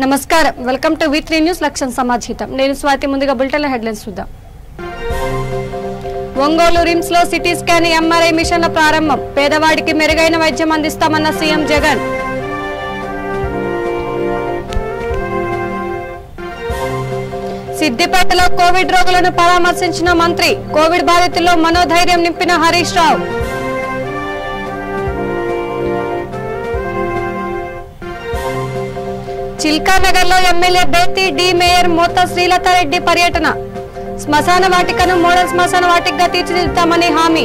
నమస్కారం welcome to V3 news లక్ష్యం సమాచారం నేను స్వాతి ముందుగా బులెటిన్ హెడ్లైన్స్ చూద్దాం ఒంగోలు రిమ్స్ లో సిటీ స్కాన్ ఎంఆర్ఐ మిషన్ల ప్రారంభం పేదవాడికి మెరుగైన వైద్యం అందిస్తామన్న సీఎం జగన్ సిద్దిపేటలో కోవిడ్ రోగులను పరామర్శించిన మంత్రి కోవిడ్ బాధితుల్లో మనోధైర్యం నింపిన హరీష్ రావు చిల్కానగర్ లో ఎమ్మెల్యే బేతి డి మేయర్ మోత శ్రీలతారెడ్డి పర్యటన శ్మశాన వాటికను మోడల్ శ్మశాన వాటికగా తీర్చిదిద్దుతామని హామీ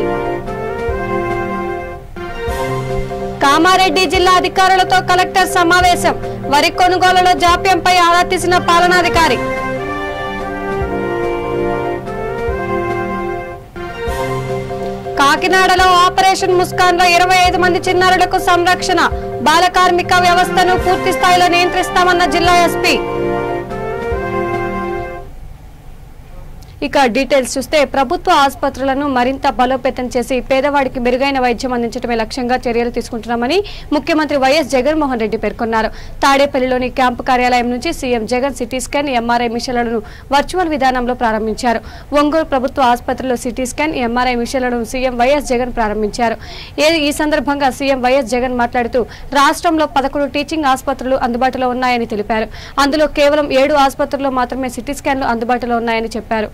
కామారెడ్డి జిల్లా అధికారులతో కలెక్టర్ సమావేశం వరి కొనుగోలులో జాప్యంపై ఆరా తీసిన పాలనాధికారి కాకినాడలో ఆపరేషన్ ముస్కాన్ లో 25 మంది చిన్నారులకు సంరక్షణ బాల కార్మిక వ్యవస్థను పూర్తి స్థాయిలో నియంత్రిస్తామన్న జిల్లా ఎస్పీ ఇక డీటెయిల్స్ చూస్తే ప్రభుత్వ ఆసుపత్రులను మరింత బలోపేతం చేసి పేదవాడికి మెరుగైన వైద్యం అందించడమే లక్ష్యంగా చర్యలు తీసుకుంటున్నామని ముఖ్యమంత్రి వైఎస్ జగన్మోహన్ రెడ్డి పేర్కొన్నారు. తాడేపల్లిలోని క్యాంపు కార్యాలయం నుంచి CM Jagan CT scan MRI మిషన్లను వర్చువల్ విధానంలో ప్రారంభించారు. ఒంగోలు ప్రభుత్వ ఆసుపత్రిలో సిటీ స్కాన్ ఎంఆర్ఐ మిషన్లను సీఎం వైఎస్ జగన్ ప్రారంభించారు. ఈ సందర్భంగా సీఎం వైఎస్ జగన్ మాట్లాడుతూ రాష్ట్రంలో 11 టీచింగ్ ఆసుపత్రులు అందుబాటులో ఉన్నాయని తెలిపారు. అందులో కేవలం 7 ఆసుపత్రుల్లో మాత్రమే సిటీ స్కాన్లు అందుబాటులో ఉన్నాయని చెప్పారు.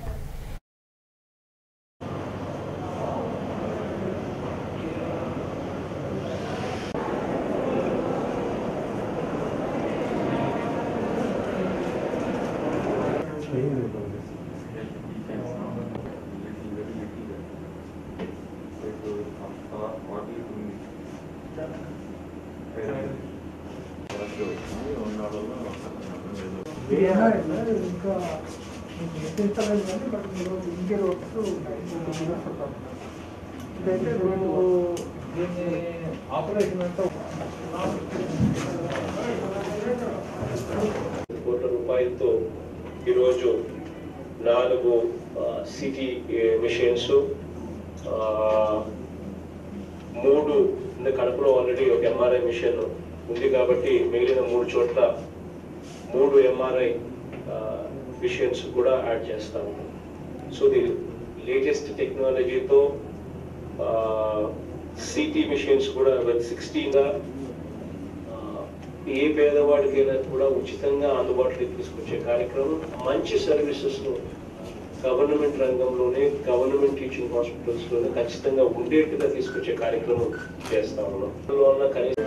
కోట్ల రూపాయలతో ఈరోజు 4 సిటీ మిషన్స్ 3 కడపలో ఆల్రెడీ ఒక ఎంఆర్ఐ మిషన్ ఉంది కాబట్టి మిగిలిన 3 చోట్ల 3 ఎంఆర్ఐ మిషన్స్ కూడా యాడ్ చేస్తా ఉన్నాం. సో ది లేటెస్ట్ టెక్నాలజీతో సిటీ మిషన్స్ కూడా 16గా ఏ పేదవాడికైనా కూడా ఉచితంగా అందుబాటులోకి తీసుకొచ్చే కార్యక్రమం, మంచి సర్వీసెస్ను గవర్నమెంట్ రంగంలోనే గవర్నమెంట్ టీచింగ్ హాస్పిటల్స్లోనే ఖచ్చితంగా ఉండేట్టుగా తీసుకొచ్చే కార్యక్రమం చేస్తా ఉన్నాం. అందులో కనీసం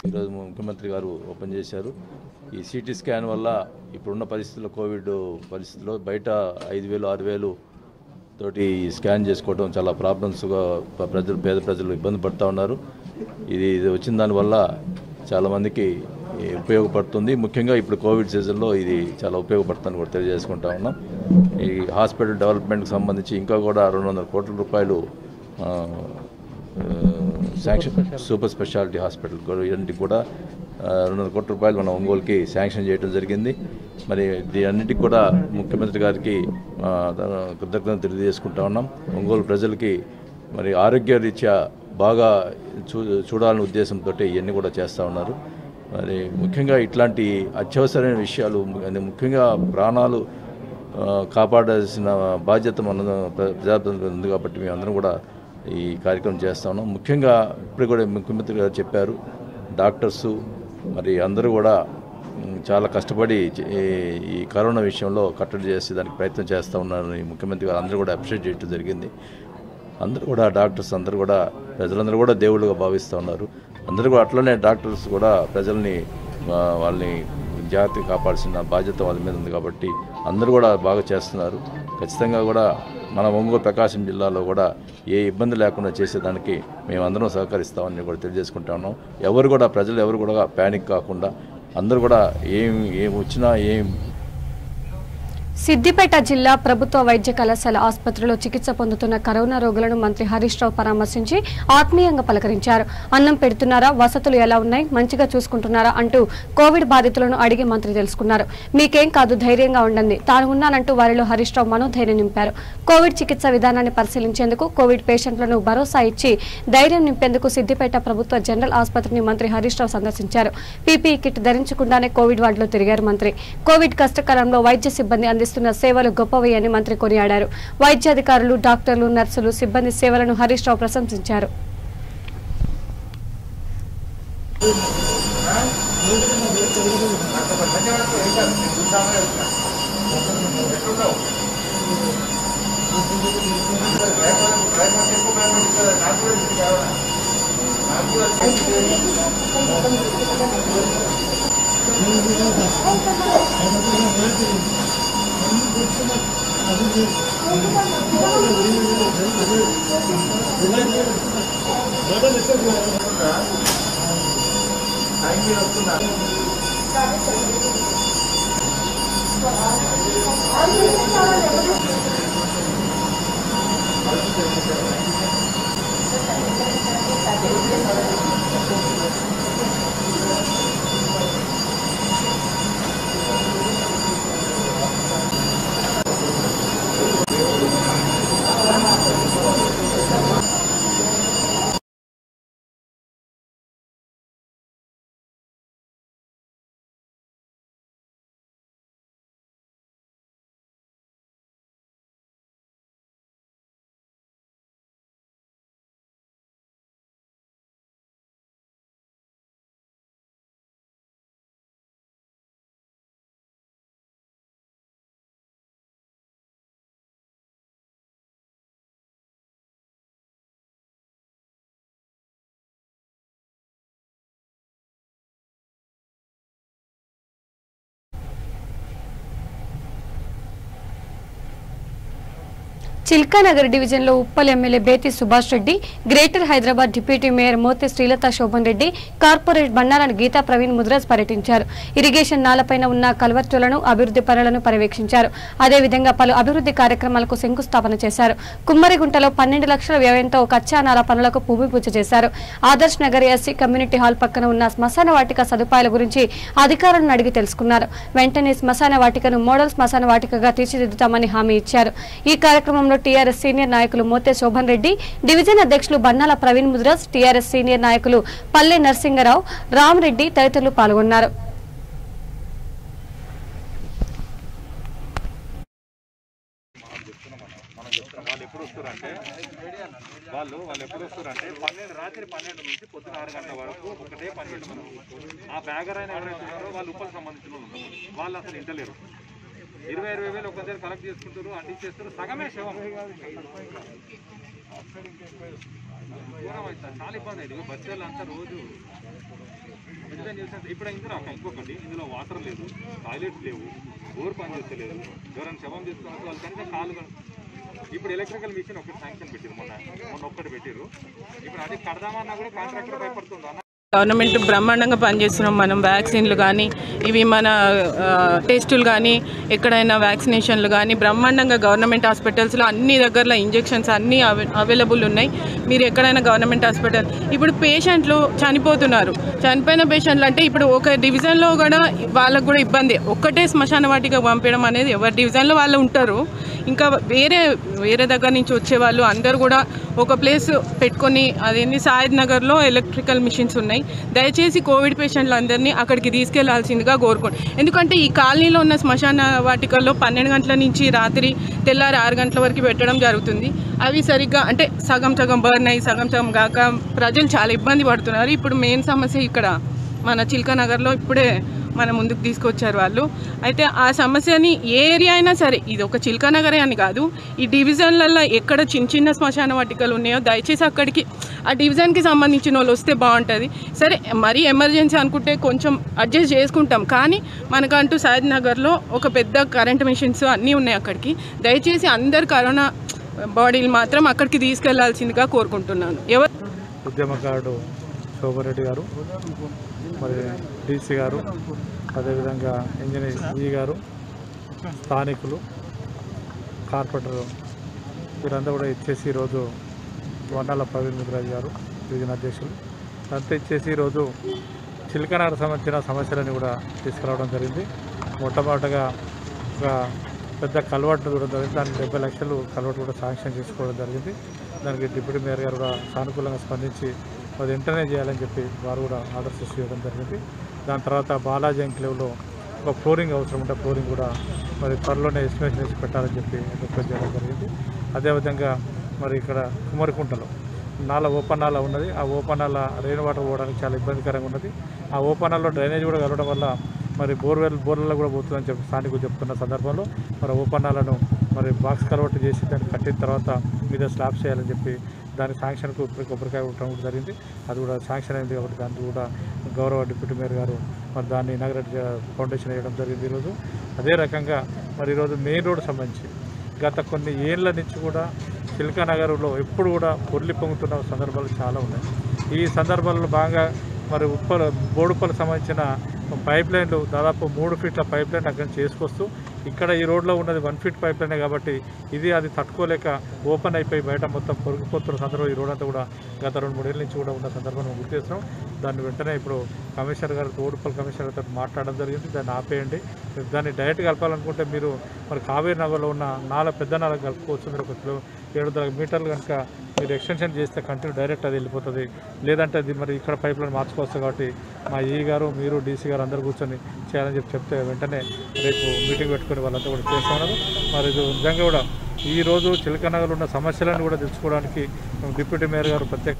ఈరోజు ముఖ్యమంత్రి గారు ఓపెన్ చేశారు. ఈ సిటీ స్కాన్ వల్ల ఇప్పుడున్న పరిస్థితుల్లో కోవిడ్ పరిస్థితుల్లో బయట 5,000 6,000 తోటి స్కాన్ చేసుకోవడం చాలా ప్రాబ్లమ్స్గా పేద ప్రజలు ఇబ్బంది పడుతూ ఉన్నారు. ఇది వచ్చిన దానివల్ల చాలామందికి ఉపయోగపడుతుంది. ముఖ్యంగా ఇప్పుడు కోవిడ్ సీజన్లో ఇది చాలా ఉపయోగపడుతుందని కూడా తెలియజేసుకుంటా ఉన్నాం. ఈ హాస్పిటల్ డెవలప్మెంట్కి సంబంధించి ఇంకా కూడా 200 కోట్ల రూపాయలు శాంక్షన్, సూపర్ స్పెషాలిటీ హాస్పిటల్ ఇవన్నిటికి కూడా 200 కోట్ల రూపాయలు మన ఒంగోలుకి శాంక్షన్ చేయడం జరిగింది. మరి దీన్నింటికి కూడా ముఖ్యమంత్రి గారికి కృతజ్ఞతలు తెలియజేసుకుంటా ఉన్నాం. ఒంగోలు ప్రజలకి మరి ఆరోగ్య రీత్యా బాగా చూడాలనే ఉద్దేశంతో ఇవన్నీ కూడా చేస్తూ ఉన్నారు. మరి ముఖ్యంగా ఇట్లాంటి అత్యవసరమైన విషయాలు, ముఖ్యంగా ప్రాణాలు కాపాడాల్సిన బాధ్యత మన ప్రజాప్రతినిధులు ఉంది కాబట్టి మేమందరం కూడా ఈ కార్యక్రమం చేస్తూ ఉన్నాం. ముఖ్యంగా ఇప్పుడు కూడా ముఖ్యమంత్రి గారు చెప్పారు, డాక్టర్సు మరి అందరూ కూడా చాలా కష్టపడి ఈ కరోనా విషయంలో కట్టడి చేసి దానికి ప్రయత్నం చేస్తూ ఉన్నారని ముఖ్యమంత్రి గారు అందరూ కూడా అప్రిషియేట్ చేయడం జరిగింది. అందరూ కూడా డాక్టర్స్ అందరూ కూడా ప్రజలందరూ కూడా దేవుళ్ళుగా భావిస్తూ ఉన్నారు. అందరూ కూడా అట్లనే డాక్టర్స్ కూడా ప్రజల్ని వాళ్ళని జాగ్రత్తగా కాపాడాల్సిన బాధ్యత వాళ్ళ మీద ఉంది కాబట్టి అందరూ కూడా బాగా చేస్తున్నారు. ఖచ్చితంగా కూడా మన ఒంగోలు ప్రకాశం జిల్లాలో కూడా ఏ ఇబ్బంది లేకుండా చేసేదానికి మేమందరం సహకరిస్తామని కూడా తెలియజేసుకుంటా ఉన్నాం. ప్రజలు ఎవరు కూడా ప్యానిక్ కాకుండా అందరూ కూడా ఏం వచ్చినా సిద్దిపేట జిల్లా ప్రభుత్వ వైద్య కళాశాల ఆసుపత్రిలో చికిత్స పొందుతున్న కరోనా రోగులను మంత్రి హరీష్ రావు పరామర్శించి ఆత్మీయంగా పలకరించారు. అన్నం పెడుతున్నారా, వసతులు ఎలా ఉన్నాయి, మంచిగా చూసుకుంటున్నారా అంటూ కోవిడ్ బాధితులను అడిగి మంత్రి తెలుసుకున్నారు. మీకేం కాదు, ధైర్యంగా ఉండండి, తాను ఉన్నానంటూ వారిలో హరీష్ రావు మనోధైర్యం నింపారు. కోవిడ్ చికిత్స విధానాన్ని పరిశీలించేందుకు, కోవిడ్ పేషెంట్లను భరోసా ఇచ్చి ధైర్యం నింపేందుకు సిద్దిపేట ప్రభుత్వ జనరల్ ఆసుపత్రిని మంత్రి హరీష్ రావు సందర్శించారు. పీపీఈ కిట్ ధరించకుండానే కోవిడ్ వార్డులో తిరిగారు మంత్రి. కోవిడ్ కష్టకాలంలో వైద్య సిబ్బంది అందిస్తున్న సేవలు గొప్పవి అని మంత్రి కొనియాడారు. వైద్యాధికారులు, డాక్టర్లు, నర్సులు, సిబ్బంది సేవలను హరీష్ రావు ప్రశంసించారు. చిల్కానగర్ డివిజన్లో Uppal MLA Bethi Subhash Reddy, greater Hyderabad deputy mayor Mothe Srilatha Shoban Reddy, corporate బండారాన్ని గీతా ప్రవీణ్ ముద్రాజ్ పర్యటించారు. ఇరిగేషన్ నాలపైన ఉన్న కల్వర్టులను, అభివృద్ధి పనులను పర్యవేక్షించారు. అదేవిధంగా పలు అభివృద్ధి కార్యక్రమాలకు శంకుస్థాపన చేశారు. కుమ్మరిగుంటలో 12 లక్షల వ్యయంతో కచ్చా నాల పనులకు భూమి పూజ చేశారు. Adarsh Nagar SC community hall పక్కన ఉన్న శ్మశాన వాటిక సదుపాయాల గురించి అధికారులను అడిగి తెలుసుకున్నారు. వెంటనే శ్మశాన వాటికను మోడల్ శ్మశాన వాటికగా తీర్చిదిద్దుతామని హామీ ఇచ్చారు. ఈ కార్యక్రమంలో టీఆర్ఎస్ సీనియర్ నాయకులు మోతే శోభన్ రెడ్డి, డివిజన్ అధ్యక్షులు బన్నాల ప్రవీణ్ ముద్రాజ్, టీఆర్ఎస్ సీనియర్ నాయకులు పల్లె నరసింగరావు, రామరెడ్డి తదితరులు పాల్గొన్నారు. వాళ్ళు ఎప్పుడు వస్తారంటే రాత్రి 12 నుంచి పొద్దున 6 గంటల వరకు ఒకటే పని పెట్టుకున్నారు. ఆ బ్యాగర్ అయిన ఎవరైతే ఉన్నారో వాళ్ళు ఉప్పలకు సంబంధించిన వాళ్ళు అసలు ఇంటలేరు. 20,000 ఒక దగ్గర కలెక్ట్ చేసుకుంటారు, అంటించేస్తారు. సగమే శవం. దూరం అవుతుంది, చాలా ఇబ్బంది అయింది. బస్సులు అంతా రోజు ఇప్పుడు ఇందులో ఇంకొకటి, ఇందులో వాటర్ లేదు, టాయిలెట్స్ లేవు, బోర్ పని చేస్తలేదు. ఎవరైనా శవం తీసుకున్నప్పుడు వాళ్ళు కనుక కాలు. ఇప్పుడు ఎలక్ట్రికల్ మిషన్ ఒకటి శాంక్షన్ పెట్టారు, మొన్న ఒక్కటి పెట్టారు. ఇప్పుడు అది కడదామన్నా కూడా కాంట్రాక్టర్ భయపడుతుంది. గవర్నమెంట్ బ్రహ్మాండంగా పనిచేస్తున్నాం. మనం వ్యాక్సిన్లు కానీ, ఇవి మన టెస్టులు కానీ, ఎక్కడైనా వ్యాక్సినేషన్లు కానీ బ్రహ్మాండంగా గవర్నమెంట్ హాస్పిటల్స్లో అన్ని దగ్గరలో ఇంజెక్షన్స్ అన్నీ అవైలబుల్ ఉన్నాయి. మీరు ఎక్కడైనా గవర్నమెంట్ హాస్పిటల్, ఇప్పుడు పేషెంట్లు చనిపోతున్నారు. చనిపోయిన పేషెంట్లు అంటే ఇప్పుడు ఒక డివిజన్లో కూడా వాళ్ళకు కూడా ఇబ్బంది. ఒక్కటే శ్మశాన వాటికి పంపించడం అనేది, ఎవరి డివిజన్లో వాళ్ళు ఉంటారు. ఇంకా వేరే దగ్గర నుంచి వచ్చేవాళ్ళు అందరూ కూడా ఒక ప్లేస్ పెట్టుకొని, అదేంటి సాయిద్ నగర్లో ఎలక్ట్రికల్ మిషన్స్ ఉన్నాయి. దయచేసి కోవిడ్ పేషెంట్లు అందరినీ అక్కడికి తీసుకెళ్లాల్సిందిగా కోరుకోండి. ఎందుకంటే ఈ కాలనీలో ఉన్న శ్మశాన వాటికల్లో 12 గంటల నుంచి రాత్రి తెల్లారి 6 గంటల వరకు పెట్టడం జరుగుతుంది. అవి సరిగ్గా అంటే సగం బర్న్ అయ్యి సగం కాక ప్రజలు చాలా ఇబ్బంది పడుతున్నారు. ఇప్పుడు మెయిన్ సమస్య ఇక్కడ మన చిల్కానగర్లో ఇప్పుడే మన ముందుకు తీసుకొచ్చారు వాళ్ళు. అయితే ఆ సమస్యని ఏ ఏరియా అయినా సరే, ఇది ఒక చిల్కానగరే అని కాదు, ఈ డివిజన్లలో ఎక్కడ చిన్న శ్మశాన వాటికలు ఉన్నాయో దయచేసి అక్కడికి ఆ డివిజన్కి సంబంధించిన వాళ్ళు వస్తే బాగుంటుంది. సరే మరీ ఎమర్జెన్సీ అనుకుంటే కొంచెం అడ్జస్ట్ చేసుకుంటాం, కానీ మనకంటూ సాయిద్ నగర్లో ఒక పెద్ద కరెంట్ మిషన్స్ అన్నీ ఉన్నాయి. అక్కడికి దయచేసి అందరు కరోనా బాడీలు మాత్రం అక్కడికి తీసుకెళ్లాల్సిందిగా కోరుకుంటున్నాను. ఉద్యమకారుడు శోభారెడ్డి గారు, మరి డీసీ గారు, అదేవిధంగా ఇంజనీర్ ఈ గారు, స్థానికులు కార్పొరేటర్ వీరందరూ కూడా ఇచ్చేసి ఈరోజు వన్నాల ప్రవీణ్ ముదిరాజు గారు డివిజన్ అధ్యక్షులు అంతా ఇచ్చేసి ఈరోజు చిలకనగర్ సంబంధించిన సమస్యలని కూడా తీసుకురావడం జరిగింది. మొట్టమొదటిగా ఒక పెద్ద కల్వర్ట్ చూడడం జరిగింది. దానికి 70 లక్షలు కల్వర్ట్ కూడా శాంక్షన్ చేసుకోవడం జరిగింది. దానికి డిప్యూటీ మేయర్ గారు కూడా సానుకూలంగా స్పందించి అది వెంటనే చేయాలని చెప్పి వారు కూడా ఆర్డర్స్ ఇవ్వడం జరిగింది. దాని తర్వాత బాలాజీ ఎంక్లేవ్లో ఒక ఫ్లోరింగ్ అవసరం ఉంటే ఫ్లోరింగ్ కూడా మరి త్వరలోనే ఎస్టిమేషన్ వేసి పెట్టాలని చెప్పి రిక్వెస్ట్ చేయడం జరిగింది. అదేవిధంగా మరి ఇక్కడ కుమరికుంటలో ఓపెన్ నాలా ఉన్నది. ఆ ఓపెన్ నాలా రెయిన్ వాటర్ పోవడానికి చాలా ఇబ్బందికరంగా ఉన్నది. ఆ ఓపెన్ నాలలో డ్రైనేజ్ కూడా కలవడం వల్ల మరి బోర్లలో కూడా పోతుందని చెప్పి స్థానికులు చెప్తున్న సందర్భంలో మరి ఓపెన్ నాలను మరి బాక్స్ కలవట్ చేసి దాన్ని కట్టిన తర్వాత మీద స్లాబ్ చేయాలని చెప్పి దాని శాంక్షన్కు కొబ్బరికాయ ఉండడం కూడా జరిగింది. అది కూడా శాంక్షన్ అయింది కాబట్టి దానికి కూడా గౌరవ డిప్యూటీ మేయర్ గారు మరి దాన్ని ఇనాగ్రేట్ ఫౌండేషన్ వేయడం జరిగింది ఈరోజు. అదే రకంగా మరి ఈరోజు మెయిన్ రోడ్ సంబంధించి గత కొన్ని ఏళ్ల నుంచి కూడా చిలకనగర్లో ఎప్పుడు కూడా పొర్లి పొంగుతున్న సందర్భాలు చాలా ఉన్నాయి. ఈ సందర్భాల్లో బాగా మరి బోడుప్పలకు సంబంధించిన పైప్ లైన్లు దాదాపు 3 ఫీట్ల పైప్ లైన్ అక్కడి నుంచి చేసుకొస్తూ ఇక్కడ ఈ రోడ్లో ఉన్నది 1 ఫీట్ పైప్ లైనే కాబట్టి అది తట్టుకోలేక ఓపెన్ అయిపోయి బయట మొత్తం పొరుగుపోతున్న సందర్భం ఈ రోడ్ అంతా కూడా గత 2-3 ఏళ్ళ నుంచి కూడా ఉన్న సందర్భాన్ని గుర్తు చేస్తున్నాం. దాన్ని వెంటనే ఇప్పుడు కమిషనర్ గారు బోడుప్పల్ కమిషనర్ గారితో మాట్లాడడం జరిగింది. దాన్ని ఆపేయండి, దాన్ని డైరెక్ట్ కలపాలనుకుంటే మీరు మరి కావేరీ నగర్లో ఉన్న పెద్ద నాల కలుపుకోవచ్చు. మీరు ఒక 7 మీటర్లు కనుక మీరు ఎక్స్టెన్షన్ చేస్తే కంటిన్యూ డైరెక్ట్ అది వెళ్ళిపోతుంది. లేదంటే అది మరి ఇక్కడ పైప్ లైన్ మార్చుకోవచ్చు. కాబట్టి మా ఈ గారు మీరు డీసీ గారు అందరూ కూర్చొని చేయాలని చెప్తే వెంటనే రేపు మీటింగ్ పెట్టుకుని వాళ్ళంతా కూడా చేస్తూ ఉన్నారు. మరి ఇది నిజంగా కూడా ఈరోజు చిలకనగర్లో ఉన్న సమస్యలను కూడా తెలుసుకోవడానికి డిప్యూటీ మేయర్ గారు ప్రత్యేక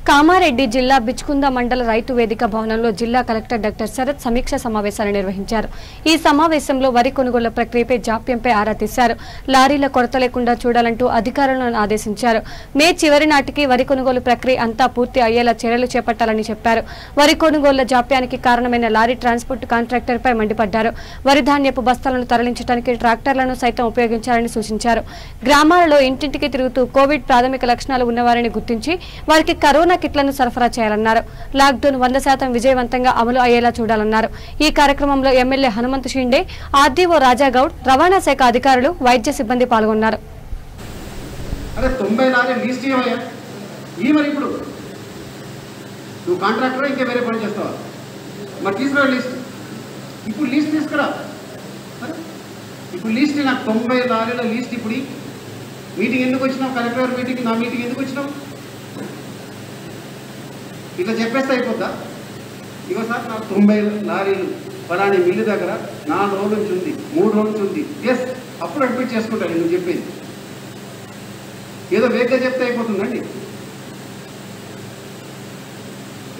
కామారెడ్డి జిల్లా బిచ్కుంద మండల రైతు వేదిక భవనంలో జిల్లా కలెక్టర్ డాక్టర్ శరత్ సమీక్ష సమావేశాన్ని నిర్వహించారు. ఈ సమావేశంలో వరి కొనుగోళ్ల ప్రక్రియపై జాప్యంపై ఆరా తీశారు. లారీల కొరత లేకుండా చూడాలంటూ అధికారులను ఆదేశించారు. మే చివరి నాటికి వరి కొనుగోలు ప్రక్రియ అంతా పూర్తి అయ్యేలా చర్యలు చేపట్టాలని చెప్పారు. వరి కొనుగోళ్ల జాప్యానికి కారణమైన లారీ ట్రాన్స్పోర్ట్ కాంట్రాక్టర్పై మండిపడ్డారు. వరి ధాన్యపు బస్తాలను తరలించడానికి ట్రాక్టర్లను సైతం ఉపయోగించాలని సూచించారు. గ్రామాలలో ఇంటింటికి తిరుగుతూ కోవిడ్ ప్రాథమిక లక్షణాలు ఉన్నవారిని గుర్తించి వారికి కరోనా కిట్లను సరఫరా చేయాలన్నారు. లాక్డౌన్ 100% విజయవంతంగా అమలు అయ్యేలా చూడాలన్నారు. ఈ కార్యక్రమంలో ఎమ్మెల్యే హనుమంత్ షిండే, ఆర్డీఓ రాజాగౌడ్, రవాణా శాఖ అధికారులు, వైద్య సిబ్బంది పాల్గొన్నారు. అరే 90 లారీ లీస్ట్ ఇవ్వయా ఈ మరి ఇప్పుడు నువ్వు కాంట్రాక్టర్ ఇంకా వేరే పని చేస్తావా? మరి తీసుకురా లిస్ట్. ఇప్పుడు లిస్ట్ తీసుకురా. ఇప్పుడు లిస్ట్ నాకు 90 లారీల లిస్ట్. ఇప్పుడు మీటింగ్ ఎందుకు వచ్చినావు? కలెక్టర్ మీటింగ్ నా మీటింగ్ ఎందుకు వచ్చినావు? ఇట్లా చెప్పేస్తే అయిపోద్దా? ఇగో సార్ నాకు 90 లారీలు పలాని మిల్లు దగ్గర 4 రోజుల నుంచి ఉంది, 3 రోజుల నుంచి ఉంది. ఎస్, అప్పుడు అడ్మిట్ చేసుకుంటాను. నేను చెప్పేది ఏదో వేగంగా చెప్తే అయిపోతుందండి.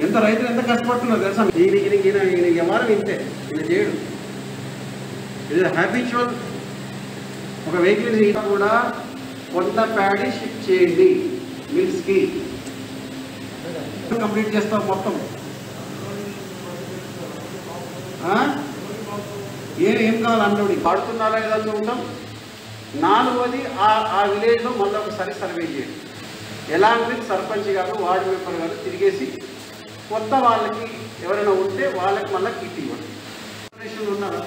ఎంత రైతులు ఎంత కష్టపడుతున్నారు తెలుసా? ఈయన వ్యవహారం ఇంతే, ఈయన చేయడు. ఇది హ్యాబిచువల్. ఒక వెహికల్ కూడా కొంత ప్యాడీ షిఫ్ట్ చేయండి మిల్స్కి. కంప్లీట్ చేస్తాం మొత్తం. ఏం కావాలి అన్నోడి పాడుతున్నారా లేదా చూద్దాం. 4వది ఆ విలేజ్లో మళ్ళీ ఒకసారి సర్వే చేయండి. ఎలాంటి సర్పంచ్ గారు వార్డు మెంబర్ గారు తిరిగేసి కొత్త వాళ్ళకి ఎవరైనా ఉంటే వాళ్ళకి మళ్ళీ కిట్ ఇవ్వండి. ఉన్నారా?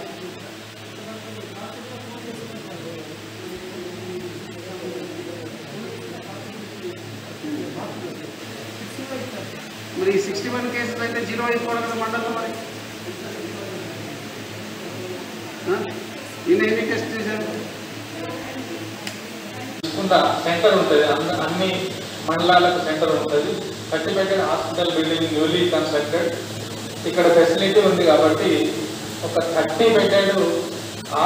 మరి 61 కేసులు అయితే 0 అయిపోవడం కదా మండలంలో. మరి ఈయన ఎన్ని టెస్ట్ చేశారు? సెంటర్ ఉంటుంది, అన్ని మండలాలకు సెంటర్ ఉంటుంది. 30 bedded hospital building newly constructed. ఇక్కడ ఫెసిలిటీ ఉంది కాబట్టి ఒక 30 బెడెడ్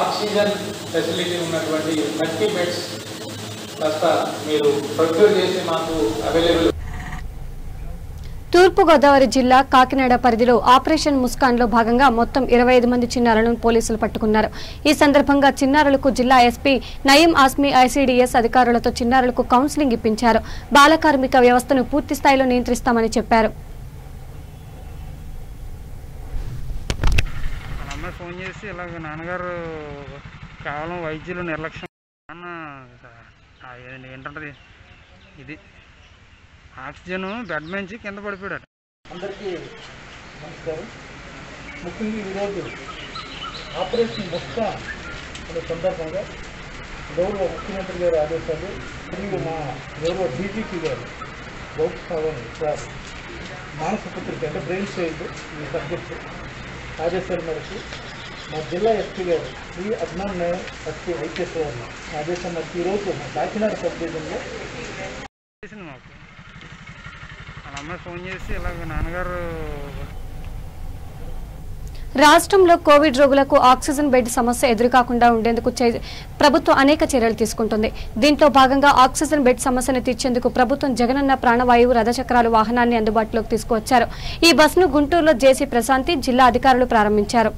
ఆక్సిజన్ ఫెసిలిటీ ఉన్నటువంటి 30 బెడ్స్ కాస్త మీరు ప్రొక్యూర్ చేసి మాకు అవైలబుల్. తూర్పుగోదావరి జిల్లా కాకినాడ పరిధిలో ఆపరేషన్ ముస్కాన్లో భాగంగా మొత్తం 25 మంది చిన్నారులను పోలీసులు పట్టుకున్నారు. ఈ సందర్భంగా చిన్నారులకు జిల్లా ఎస్పీ నయీం ఆస్మీ ఐసీడీఎస్ అధికారులతో చిన్నారులకు కౌన్సిలింగ్ ఇప్పించారు. బాల కార్మిక వ్యవస్థను పూర్తి స్థాయిలో నియంత్రిస్తామని చెప్పారు. ఫోన్ చేసి ఇలాగ నాన్నగారు కేవలం వైద్యులు నిర్లక్ష్యం ఏంటంటది ఇది ఆక్సిజన్ బెడ్ నుంచి కింద పడిపోయాడు. అందరికీ నమస్కారం. ముఖ్యంగా ఈరోజు ఆపరేషన్ ముస్కాన్ అనే సందర్భంగా గౌరవ ముఖ్యమంత్రి గారి ఆదేశాలు మరియు మా గౌరవ డీజీపీ గారు గౌరవ సార్ మానస పుత్రిక అంటే బ్రెయిన్ చైల్డ్ ఈ సబ్జెక్టు ఆదేశాల మేరకు మా జిల్లా ఎస్పీ గారు శ్రీ అజ్మాన్ నాయర్ ఎస్పీ ఐపీఎస్ గారు ఆదేశం మేరకు ఈరోజు మా కాకినాడ సబ్ డివిజన్లో మాకు వాళ్ళ అమ్మాయి ఫోన్ చేసి ఇలాగ నాన్నగారు రాష్ట్రంలో కోవిడ్ రోగులకు ఆక్సిజన్ బెడ్ సమస్య ఎదురుకాకుండా ఉండేందుకు ప్రభుత్వం అనేక చర్యలు తీసుకుంటుంది. దీంట్లో భాగంగా ఆక్సిజన్ బెడ్ సమస్యను తీర్చేందుకు ప్రభుత్వం జగనన్న ప్రాణవాయువు రథచక్రాలు వాహనాన్ని అందుబాటులోకి తీసుకువచ్చారు. ఈ బస్సును గుంటూరులో జేసీ ప్రశాంతి జిల్లా అధికారులు ప్రారంభించారు.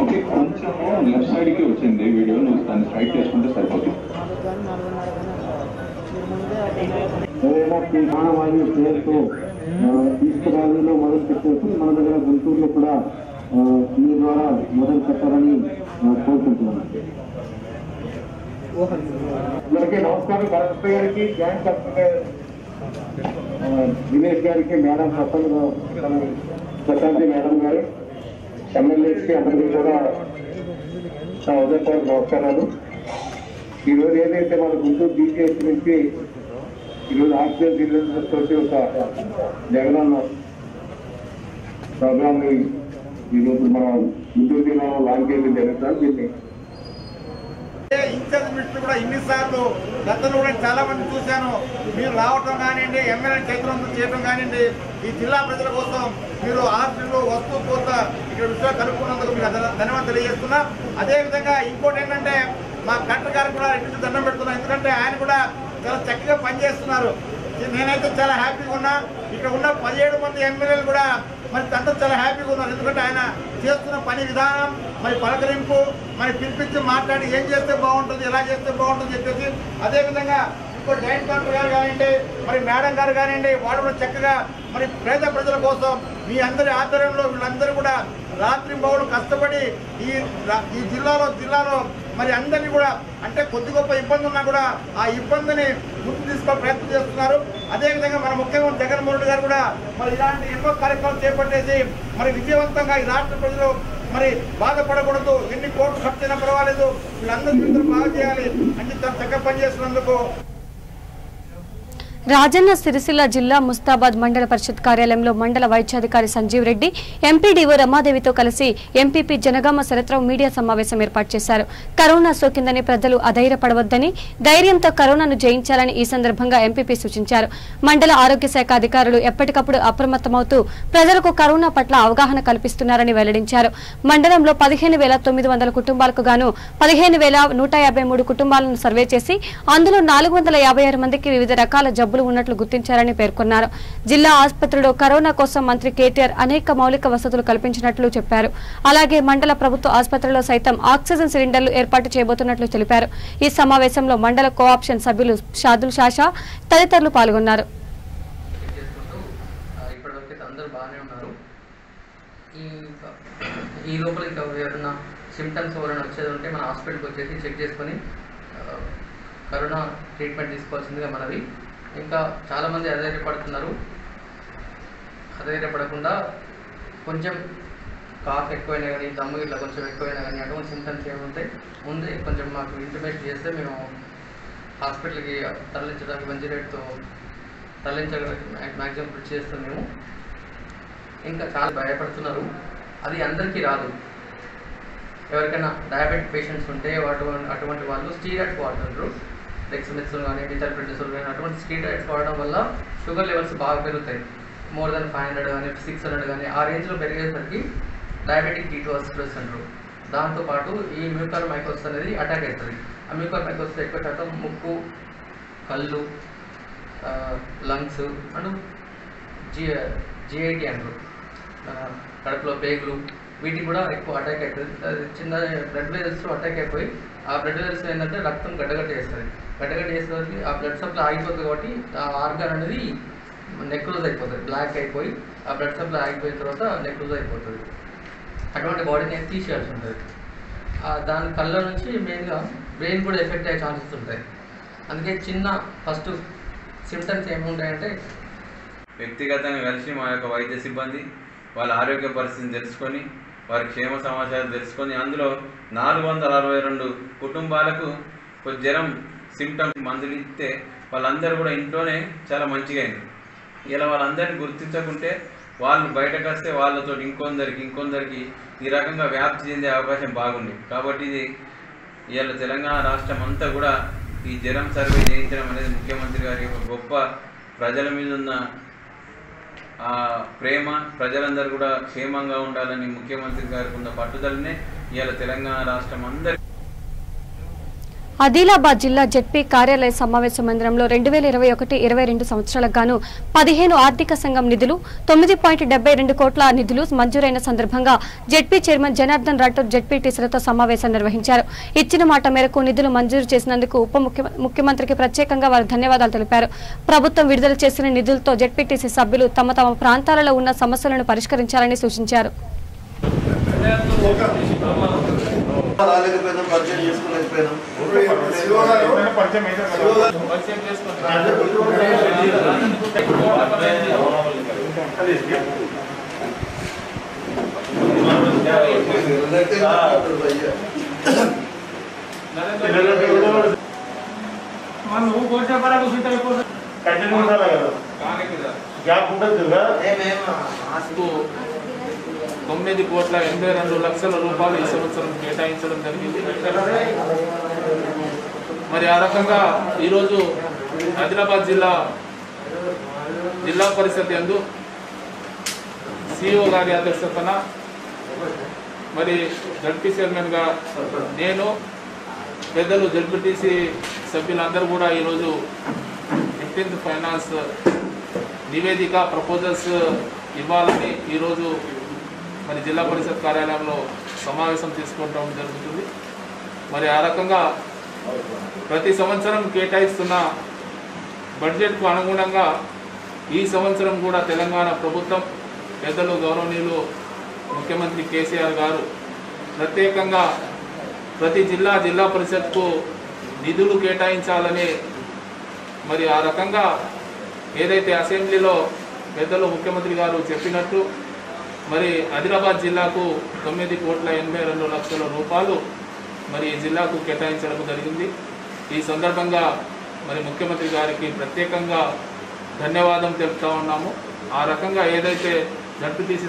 ఓకే, కొంచెము లెఫ్ట్ సైడ్కి వచ్చింది వీడియో, నువ్వు దాన్ని స్ట్రైట్ చేసుకుంటే సరిపోతుంది. ప్రాణవాయువు పేరుతో తీసుకురావడంలో మొదలు పెట్టేసి మన దగ్గర గుంటూరులో కూడా మీ ద్వారా మొదలు పెట్టాలని కోరుకుంటున్నాను. అందరికీ నమస్కారం. కలెక్టర్ గారికి, జాయింట్ కలెక్టర్ దినేష్ గారికి, మేడం ప్రశాంతి మేడం గారు, ఎమ్మెల్యేస్కి అందరికీ కూడా నా ఉదయపూర్వక నమస్కారాలు. ఈరోజు ఏదైతే మన గుంటూరు బీపీఎస్ నుంచి ఈరోజు ఆక్సిజన్ సిలిండర్స్ తోటి ఒక జగనన్న ప్రోగ్రామ్ ని ఈరోజు మన గుంటూరు జిల్లాలో లాంచ్ చేయడం జరుగుతుంది. దీన్ని ఇన్ఛార్జ్ మినిస్టర్ కూడా ఇన్నిసార్లు గతంలో కూడా చాలా మంది చూశాను. మీరు రావటం కానివ్వండి, ఎమ్మెల్యే చేతులంతా చేయడం కానివ్వండి, ఈ జిల్లా ప్రజల కోసం మీరు హాస్పిటల్లో వస్తూ పోతా ఇక్కడ విషయాలు కనుక్కున్నందుకు మీకు ధన్యవాదాలు తెలియజేస్తున్నా. అదేవిధంగా ఇంకోటి ఏంటంటే మా కలెక్టర్ గారికి కూడా ఇంటి దండం పెడుతున్నాం. ఎందుకంటే ఆయన కూడా చాలా చక్కగా పనిచేస్తున్నారు. నేనైతే చాలా హ్యాపీగా ఉన్నా. ఇక్కడ ఉన్న 17 మంది ఎమ్మెల్యేలు కూడా మరి అందరూ చాలా హ్యాపీగా ఉన్నారు. ఎందుకంటే ఆయన చేస్తున్న పని విధానం, మరి పలకరింపు, మరి పిలిపించి మాట్లాడి ఏం చేస్తే బాగుంటుంది, ఎలా చేస్తే బాగుంటుంది చెప్పేసి, అదేవిధంగా ఇంకో జాయింట్ కలెక్టర్ గారు కానివ్వండి, మరి మేడం గారు కానివ్వండి, వాళ్ళు కూడా చక్కగా మరి పేద ప్రజల కోసం మీ అందరి ఆధ్వర్యంలో వీళ్ళందరూ కూడా రాత్రి బౌలు కష్టపడి ఈ జిల్లాలో మరి అందరినీ కూడా అంటే కొద్ది గొప్ప ఇబ్బంది ఉన్నా కూడా ఆ ఇబ్బందిని గుర్తు తీసుకోవడం ప్రయత్నం చేస్తున్నారు. అదేవిధంగా మన ముఖ్యమంత్రి జగన్మోహన్ రెడ్డి గారు కూడా మరి ఇలాంటి ఎన్నో కార్యక్రమాలు చేపట్టేసి మరి విజయవంతంగా ఈ రాష్ట్ర ప్రజలు మరి బాధపడకూడదు, ఎన్ని కోట్లు ఖర్చు అయినా పర్వాలేదు, వీళ్ళందరూ బాగా చేయాలి అని చక్కగా పనిచేస్తున్నందుకు. రాజన్న సిరిసిల్ల జిల్లా ముస్తాబాద్ మండల పరిషత్ కార్యాలయంలో మండల వైద్యాధికారి సంజీవ్ రెడ్డి, ఎంపీడీఓ రమాదేవితో కలిసి ఎంపీపీ జనగామ శరత్రావు మీడియా సమావేశం ఏర్పాటు చేశారు. కరోనా సోకిందని ప్రజలు అధైర్యపడవద్దని, ధైర్యంతో కరోనాను జయించాలని ఈ సందర్భంగా ఎంపీపీ సూచించారు. మండల ఆరోగ్య శాఖ అధికారులు ఎప్పటికప్పుడు అప్రమత్తమవుతూ ప్రజలకు కరోనా పట్ల అవగాహన కల్పిస్తున్నారని వెల్లడించారు. మండలంలో 15,900 కుటుంబాలకు గాను 15,153 కుటుంబాలను సర్వే చేసి అందులో 456 మందికి వివిధ రకాల జబ్బులు ఉన్నట్లు గుర్తించారని పేర్కొన్నారు. జిల్లా ఆసుపత్రిలో కరోనా కోసం మంత్రి కేటీఆర్ అనేక మౌలిక వసతులు కల్పించినట్లు చెప్పారు. అలాగే మండల ప్రభుత్వ ఆసుపత్రిలో సైతం ఆక్సిజన్ సిలిండర్లు ఏర్పాటు చేయబోతున్నట్లు తెలిపారు. ఈ సమావేశంలో మండల కోఆప్షన్ సభ్యులు షాదుల్ షాషా తదితరులు పాల్గొన్నారు. ఈ లోపల ఇంకా ఎవరైనా సిమ్టమ్స్ ఎవరైనా వచ్చేది ఉంటే మన హాస్పిటల్కి వచ్చేసి చెక్ చేసుకొని కరోనా ట్రీట్మెంట్ తీసుకోవాల్సిందిగా మనవి. ఇంకా చాలామంది అధైర్యపడుతున్నారు. అధైర్యపడకుండా కొంచెం కాఫ్ ఎక్కువైనా కానీ, దమ్ము ఇట్లా కొంచెం ఎక్కువైనా కానీ, అటువంటి సిమ్టమ్స్ ఏముంటాయి ముందే కొంచెం మాకు ఇంటిమేట్ చేస్తే మేము హాస్పిటల్కి తరలించడానికి మంచి రేటుతో తరలించడానికి మ్యాక్సిమం కృషి చేస్తాం మేము. ఇంకా చాలా భయపడుతున్నారు. అది అందరికీ రాదు. ఎవరికైనా డయాబెటిక్ పేషెంట్స్ ఉంటే అటువంటి వాళ్ళు స్టీరాయిడ్స్ వాడుతుంటారు. డెక్సమెథ్సోన్ కానీ, డిథైల్ప్రెడ్నిసోల్ కానీ, అటువంటి స్టీరాయిడ్స్ వాడడం వల్ల షుగర్ లెవెల్స్ బాగా పెరుగుతాయి. మోర్ దెన్ 500 కానీ 600 కానీ ఆ రేంజ్లో పెరిగేసరికి డయాబెటిక్ కీటోసిస్ అంటారు. దాంతోపాటు ఈ మ్యూకర్ మైకోసిస్ అనేది అటాక్ అవుతుంది. ఆ మ్యూకర్ మైకోసిస్ ఎక్కువ శాతం ముక్కు, కళ్ళు, లంగ్స్ అండ్ జిఐటి అంటారు, కడుపులో పేగులు, వీటికి కూడా ఎక్కువ అటాక్ అవుతుంది. అది చిన్న బ్లడ్ వెజల్స్ అటాక్ అయిపోయి ఆ బ్లడ్ వెజల్స్ ఏంటంటే రక్తం గడ్డగట్ట చేస్తుంది. గడ్డగట్ట చేసేసరికి ఆ బ్లడ్ సప్లై ఆగిపోతుంది కాబట్టి ఆ ఆర్గాన్ అనేది నెక్రోజ్ అయిపోతుంది, బ్లాక్ అయిపోయి ఆ బ్లడ్ సప్లై ఆగిపోయిన తర్వాత నెక్రోజ్ అయిపోతుంది. అటువంటి బాడీని తీసేయాల్సి ఉంటుంది. దాని కళ్ళ నుంచి మెయిన్గా బ్రెయిన్ కూడా ఎఫెక్ట్ అయ్యే ఛాన్సెస్ ఉంటాయి. అందుకే చిన్న ఫస్ట్ సిమ్టమ్స్ ఏముంటాయంటే వ్యక్తిగతంగా కలిసి మా యొక్క వైద్య సిబ్బంది వాళ్ళ ఆరోగ్య పరిస్థితిని తెలుసుకొని వారి క్షేమ సమాచారం తెలుసుకొని అందులో 462 కుటుంబాలకు జ్వరం సిమ్టమ్స్ మందులు ఇస్తే వాళ్ళందరూ కూడా ఇంట్లోనే చాలా మంచిగా అయింది. ఇలా వాళ్ళందరినీ గుర్తించకుంటే వాళ్ళు బయటకు వస్తే వాళ్ళతో ఇంకొందరికి ఈ రకంగా వ్యాప్తి చెందే అవకాశం బాగుంది. కాబట్టి ఇది ఇవాళ తెలంగాణ రాష్ట్రం అంతా కూడా ఈ జ్వరం సర్వే చేయించడం అనేది ముఖ్యమంత్రి గారి యొక్క గొప్ప ప్రజల మీద ఉన్న ప్రేమ, ప్రజలందరూ కూడా క్షేమంగా ఉండాలని ముఖ్యమంత్రి గారికి ఉన్న పట్టుదలనే ఇవాళ తెలంగాణ రాష్ట్రం అందరి ఆదిలాబాద్ జిల్లా జెడ్పీ కార్యాలయ సమావేశ మందిరంలో 2021-22 సంవత్సరాలకు గాను 15 ఆర్థిక సంఘం నిధులు 9.72 కోట్ల నిధులు మంజూరైన సందర్భంగా జెడ్పీ చైర్మన్ జనార్దన్ రాఠోడ్ జెడ్పీటీసీలతో సమావేశం నిర్వహించారు. ఇచ్చిన మాట మేరకు నిధులు మంజూరు చేసినందుకు ముఖ్యమంత్రికి ప్రత్యేకంగా వారు ధన్యవాదాలు తెలిపారు. ప్రభుత్వం విడుదల చేసిన నిధులతో జెడ్పీటీసీ సభ్యులు తమ ప్రాంతాలలో ఉన్న సమస్యలను పరిష్కరించాలని సూచించారు. ₹9,82,00,000 ఈ సంవత్సరం కేటాయించడం జరిగింది. మరి ఆ రకంగా ఈరోజు ఆదిలాబాద్ జిల్లా పరిషత్ యందు సిఇఓ గారి అధ్యక్షతన మరి జడ్పీ చైర్మన్గా నేను, పెద్దలు జడ్పీటీసీ సభ్యులందరూ కూడా ఈరోజు 15th ఫైనాన్స్ నివేదిక ప్రపోజల్స్ ఇవ్వాలని ఈరోజు మరి జిల్లా పరిషత్ కార్యాలయంలో సమావేశం తీసుకోవడం జరుగుతుంది. మరి ఆ రకంగా ప్రతి సంవత్సరం కేటాయిస్తున్న బడ్జెట్కు అనుగుణంగా ఈ సంవత్సరం కూడా తెలంగాణ ప్రభుత్వం పెద్దలు గౌరవనీయులు ముఖ్యమంత్రి కేసీఆర్ గారు ప్రత్యేకంగా ప్రతి జిల్లా పరిషత్కు నిధులు కేటాయించాలని మరి ఆ రకంగా ఏదైతే అసెంబ్లీలో పెద్దలు ముఖ్యమంత్రి గారు చెప్పినట్టు మరి ఆదిలాబాద్ జిల్లాకు ₹9,82,00,000 మరి ఈ జిల్లాకు కేటాయించడం జరిగింది. ఈ సందర్భంగా మరి ముఖ్యమంత్రి గారికి ప్రత్యేకంగా ధన్యవాదం తెలుపుతా ఉన్నాము. ఆ రకంగా ఏదైతే జడ్పీటీసీ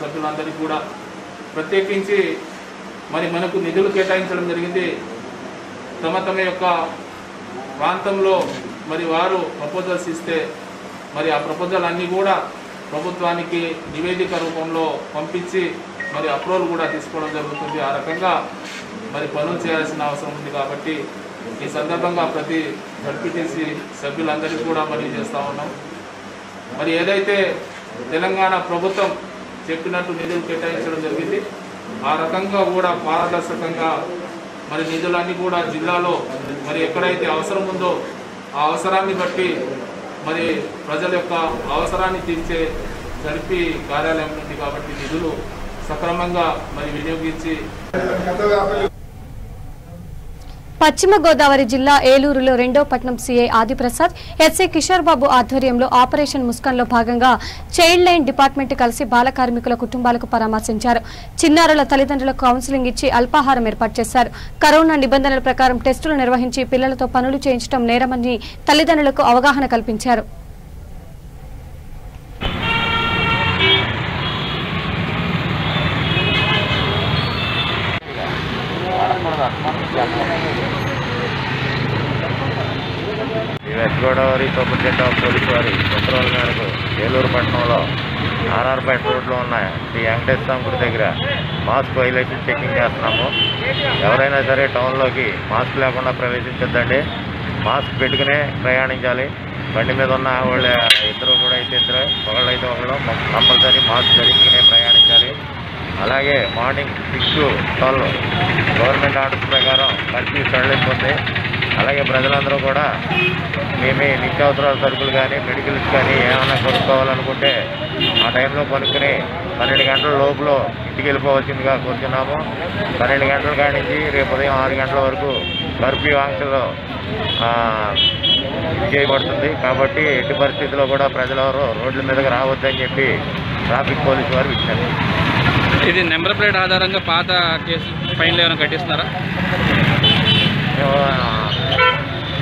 సభ్యులందరికీ కూడా ప్రత్యేకించి మరి మనకు నిధులు కేటాయించడం జరిగింది. తమ యొక్క ప్రాంతంలో మరి వారు ప్రపోజల్స్ ఇస్తే మరి ఆ ప్రపోజల్ అన్నీ కూడా ప్రభుత్వానికి నివేదిక రూపంలో పంపించి మరి అప్రూవల్ కూడా తీసుకోవడం జరుగుతుంది. ఆ రకంగా మరి పనులు చేయాల్సిన అవసరం ఉంది. కాబట్టి ఈ సందర్భంగా ప్రతి జడ్పీటీసీ సభ్యులందరికీ కూడా మనవి చేస్తూ ఉన్నాం. మరి ఏదైతే తెలంగాణ ప్రభుత్వం చెప్పినట్టు నిధులు కేటాయించడం జరిగింది, ఆ రకంగా కూడా పారదర్శకంగా మరి నిధులన్నీ కూడా జిల్లాలో మరి ఎక్కడైతే అవసరం ఉందో ఆ అవసరాన్ని బట్టి మరి ప్రజల యొక్క అవసరాన్ని తీర్చే జడ్పీ కార్యాలయం నుండి కాబట్టి నిధులు సక్రమంగా మరి వినియోగించి పశ్చిమ గోదావరి జిల్లా ఏలూరులో 2వ పట్నం సీఐ ఆదిప్రసాద్, ఎస్ఐ కిషోర్ బాబు ఆధ్వర్యంలో ఆపరేషన్ ముస్కాన్లో భాగంగా చైల్డ్ లైన్ డిపార్ట్మెంట్ కలిసి బాల కార్మికుల కుటుంబాలకు పరామర్శించారు. చిన్నారుల తల్లిదండ్రులకు కౌన్సిలింగ్ ఇచ్చి అల్పాహారం ఏర్పాటు చేశారు. కరోనా నిబంధనల ప్రకారం టెస్టులు నిర్వహించి పిల్లలతో పనులు చేయించడం నేరమని తల్లిదండ్రులకు అవగాహన కల్పించారు. West Godavari superintendent of police వారి ఉత్తర్వుల మేరకు ఏలూరు పట్టణంలో ఆర్ఆర్పేట రోడ్లో ఉన్న శ్రీ వెంకటేశ్వర స్వామి గుడి దగ్గర మాస్క్ వైలేషన్ చెకింగ్ చేస్తున్నాము. ఎవరైనా సరే టౌన్లోకి మాస్క్ లేకుండా ప్రవేశించొద్దండి. మాస్క్ పెట్టుకునే ప్రయాణించాలి. బండి మీద ఉన్న వాళ్ళు ఇద్దరు కూడా అయితే ఇద్దరు, ఒకళ్ళైతే ఒకళ్ళు కంపల్సరీ మాస్క్ ధరించుకునే ప్రయాణించాలి. అలాగే మార్నింగ్ 6 to 12 గవర్నమెంట్ ఆర్డర్స్ ప్రకారం కర్ఫ్యూ సడలింపుంది. అలాగే ప్రజలందరూ కూడా మేమే నిత్యావసరాల సరుకులు కానీ మెడికల్స్ కానీ ఏమైనా కొనుక్కోవాలనుకుంటే ఆ టైంలో కొనుక్కుని 12 గంటల లోపల ఇంటికి వెళ్ళిపోవలసిందిగా కోరుతున్నాము. 12 గంటల కాడి నుంచి రేపు ఉదయం 6 గంటల వరకు కర్ఫ్యూ ఆంక్షలు చేయబడుతుంది. కాబట్టి ఎట్టి పరిస్థితుల్లో కూడా ప్రజలెవరూ రోడ్ల మీదకి రావద్దని చెప్పి ట్రాఫిక్ పోలీసు వారు విజ్ఞప్తి. ఇది నెంబర్ ప్లేట్ ఆధారంగా పాత కేసు ఫైన్లు ఏమైనా కట్టిస్తున్నారా?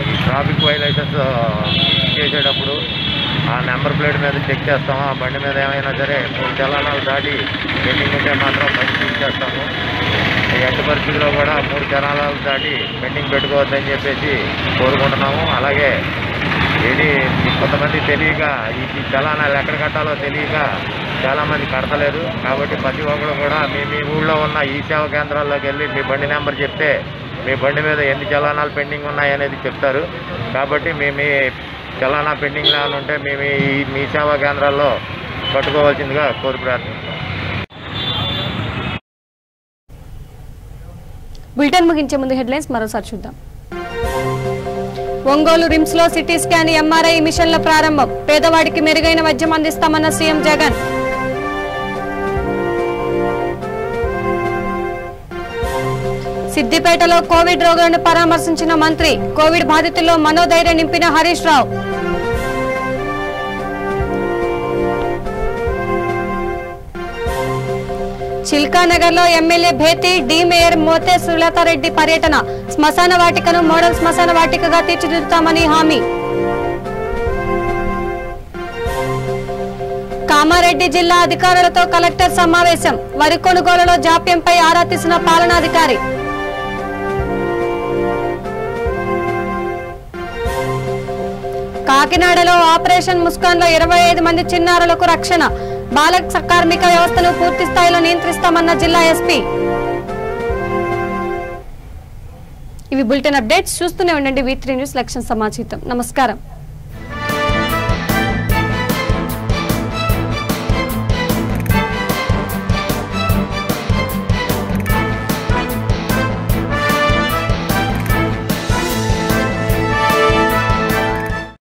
ఈ ట్రాఫిక్ వైలేషన్స్ చేసేటప్పుడు ఆ నెంబర్ ప్లేట్ మీద చెక్ చేస్తాము. ఆ బండి మీద ఏమైనా సరే 3 చలానాలు దాటి పెండింగ్ ఉంటే మాత్రం బండి తీసేస్తాము. ఎట్టి పరిస్థితిలో కూడా 3 చలానాలు దాటి పెండింగ్ పెట్టుకోవద్దని చెప్పేసి కోరుకుంటున్నాము. అలాగే ఇది కొంతమంది తెలియక ఈ చలానాలు ఎక్కడ కట్టాలో తెలియక చాలామంది కడతలేరు. కాబట్టి ప్రతి ఒక్కరు కూడా మీ ఊళ్ళో ఉన్న ఈ సేవా కేంద్రాల్లోకి వెళ్ళి మీ బండి నెంబర్ చెప్తే మీ బండి మీద ఎన్ని చలానాలు పెండింగ్ ఉన్నాయనేది చెప్తారు. కాబట్టి మీ చలానా పెండింగ్ ఏమైనా ఉంటే మీ సేవా కేంద్రాల్లో కట్టుకోవాల్సిందిగా కోరి ప్రార్థిస్తున్నాం. బులెటిన్ ముగించే ముందు హెడ్లైన్స్ మరోసారి చూద్దాం. ఒంగోలు రిమ్స్ లో సిటీ స్కాన్ ఎంఆర్ఐ మిషన్ల ప్రారంభం. పేదవాడికి మెరుగైన వైద్యం అందిస్తామన్న సీఎం జగన్. సిద్దిపేటలో కోవిడ్ రోగులను పరామర్శించిన మంత్రి. కోవిడ్ బాధితుల్లో మనోధైర్యం నింపిన హరీష్ రావు. చిల్కానగర్ లో ఎమ్మెల్యే భేటీ, డి మేయర్ మోతే సులతారెడ్డి పర్యటన. శ్మశాన వాటికను మోడల్ శ్మశాన వాటికగా తీర్చిదిద్దుతామని హామీ. కామారెడ్డి జిల్లా అధికారులతో కలెక్టర్ సమావేశం. వరి కొనుగోలులో జాప్యంపై ఆరా తీసిన పాలనాధికారి. కాకినాడలో ఆపరేషన్ ముస్కాన్ లో 25 మంది చిన్నారులకు రక్షణ. బాల కార్మిక వ్యవస్థను పూర్తి స్థాయిలో నియంత్రిస్తామన్న జిల్లా ఎస్పీ. ఇవి బులెటిన్ అప్డేట్స్. చూస్తూనే ఉండండి V3 న్యూస్. లక్ష్యం సమాచితం. నమస్కారం.